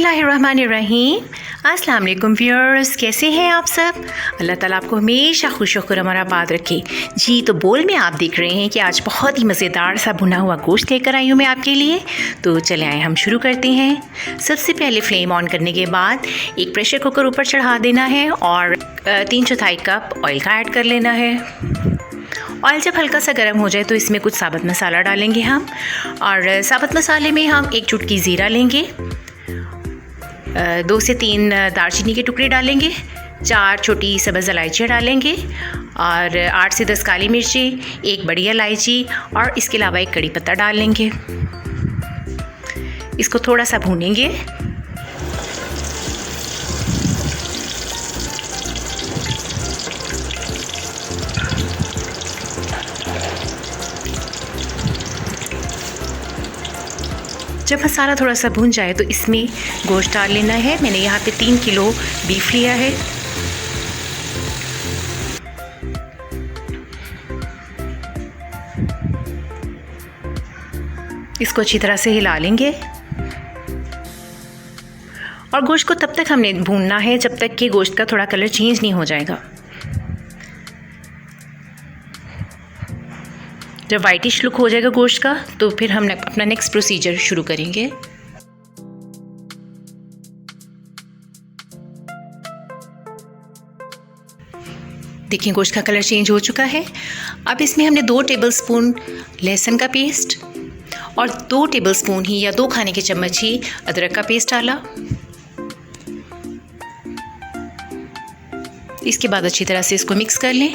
बिस्मिल्लाहिर्रहमानिर्रहीम। अस्सलाम वालेकुम व्यूअर्स, कैसे हैं आप सब? अल्लाह ताला आपको हमेशा खुश और हमारा आबाद रखे। जी तो बोल में आप देख रहे हैं कि आज बहुत ही मज़ेदार सा भुना हुआ गोश्त लेकर आई हूँ मैं आपके लिए। तो चले आए हम शुरू करते हैं। सबसे पहले फ्लेम ऑन करने के बाद एक प्रेशर कुकर ऊपर चढ़ा देना है और 3/4 कप ऑयल का ऐड कर लेना है। ऑयल जब हल्का सा गर्म हो जाए तो इसमें कुछ साबुत मसाला डालेंगे हम, और साबुत मसाले में हम 1 चुटकी ज़ीरा लेंगे, 2 से 3 दालचीनी के टुकड़े डालेंगे, 4 छोटी सब्ज़ इलायचियाँ डालेंगे और 8 से 10 काली मिर्ची, 1 बड़ी इलायची और इसके अलावा 1 कड़ी पत्ता डाल लेंगे। इसको थोड़ा सा भूनेंगे। जब मसाला थोड़ा सा भून जाए तो इसमें गोश्त डाल लेना है। मैंने यहाँ पे 3 किलो बीफ लिया है। इसको अच्छी तरह से हिला लेंगे और गोश्त को तब तक हमने भूनना है जब तक कि गोश्त का थोड़ा कलर चेंज नहीं हो जाएगा। जब वाइटिश लुक हो जाएगा गोश्त का तो फिर हम अपना नेक्स्ट प्रोसीजर शुरू करेंगे। देखिए गोश्त का कलर चेंज हो चुका है। अब इसमें हमने 2 टेबलस्पून लहसुन का पेस्ट और 2 टेबलस्पून ही या 2 खाने के चम्मच ही अदरक का पेस्ट डाला। इसके बाद अच्छी तरह से इसको मिक्स कर लें।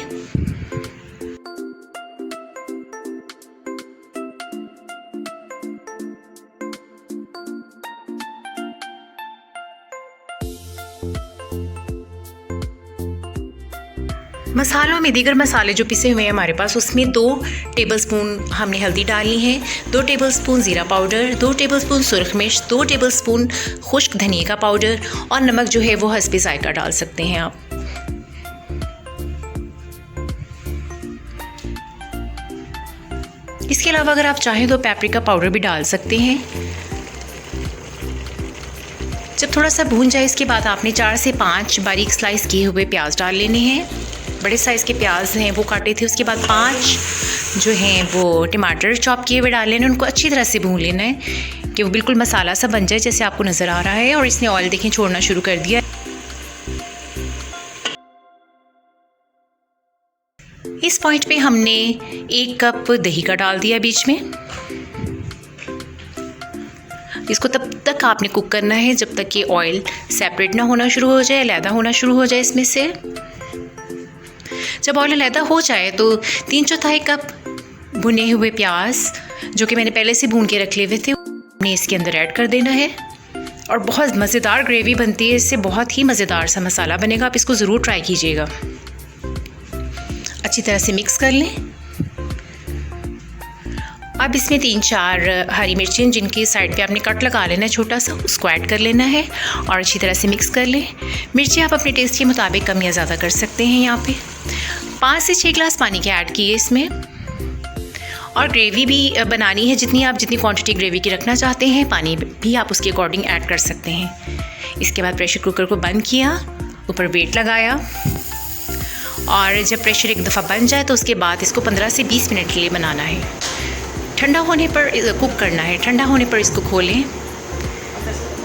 मसालों में दीगर मसाले जो पिसे हुए हैं हमारे पास, उसमें 2 टेबलस्पून हमने हल्दी डालनी है, 2 टेबलस्पून ज़ीरा पाउडर, 2 टेबलस्पून सुरख मिर्च, 2 टेबलस्पून खुश्क धनिया का पाउडर और नमक जो है वो हस्बे ज़ायका डाल सकते हैं आप। इसके अलावा अगर आप चाहें तो पेपरिका पाउडर भी डाल सकते हैं। जब थोड़ा सा भून जाए इसके बाद आपने 4 से 5 बारीक स्लाइस किए हुए प्याज डाल लेने हैं। बड़े साइज़ के प्याज हैं वो काटे थे। उसके बाद 5 जो हैं वो टमाटर चॉप किए हुए डाल लेने। उनको अच्छी तरह से भून लेना है कि वो बिल्कुल मसाला सा बन जाए जैसे आपको नज़र आ रहा है। और इसने ऑयल देखें छोड़ना शुरू कर दिया। इस पॉइंट पे हमने 1 कप दही का डाल दिया बीच में। इसको तब तक आपने कुक करना है जब तक कि ऑयल सेपरेट ना होना शुरू हो जाए, अलहदा होना शुरू हो जाए इसमें से। जब ऑयल अलहदा हो जाए तो 3/4 कप भुने हुए प्याज जो कि मैंने पहले से भून के रख लिए हुए थे उन्हें इसके अंदर ऐड कर देना है। और बहुत मज़ेदार ग्रेवी बनती है इससे, बहुत ही मज़ेदार सा मसाला बनेगा। आप इसको ज़रूर ट्राई कीजिएगा। अच्छी तरह से मिक्स कर लें। अब इसमें 3-4 हरी मिर्चें जिनकी साइड पे आपने कट लगा लेना है छोटा सा, उसको ऐड कर लेना है और अच्छी तरह से मिक्स कर लें। मिर्ची आप अपने टेस्ट के मुताबिक कम या ज़्यादा कर सकते हैं। यहाँ पे 5 से 6 गिलास पानी के ऐड किए इसमें। और ग्रेवी भी बनानी है जितनी क्वांटिटी ग्रेवी की रखना चाहते हैं, पानी भी आप उसके अकॉर्डिंग ऐड कर सकते हैं। इसके बाद प्रेशर कुकर को बंद किया, ऊपर वेट लगाया और जब प्रेशर एक दफ़ा बन जाए तो उसके बाद इसको 15 से 20 मिनट के लिए बनाना है। ठंडा होने पर कुक करना है। ठंडा होने पर इसको खोलें।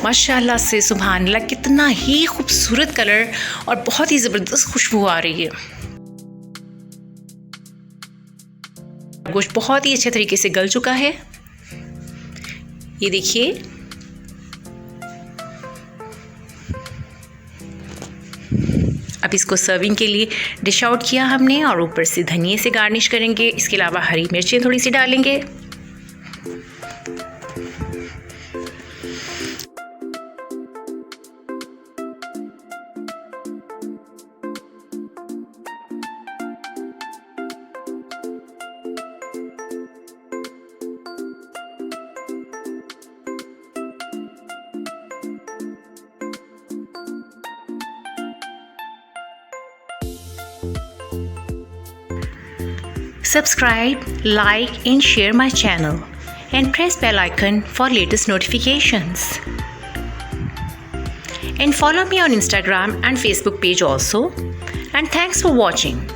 माशाल्लाह से सुभान अल्लाह, कितना ही खूबसूरत कलर और बहुत ही ज़बरदस्त खुशबू आ रही है। गोश्त बहुत ही अच्छे तरीके से गल चुका है, ये देखिए। अब इसको सर्विंग के लिए डिश आउट किया हमने और ऊपर से धनिया से गार्निश करेंगे। इसके अलावा हरी मिर्चें थोड़ी सी डालेंगे। Subscribe, like and share my channel and press bell icon for latest notifications. and follow me on Instagram and Facebook page also. And thanks for watching.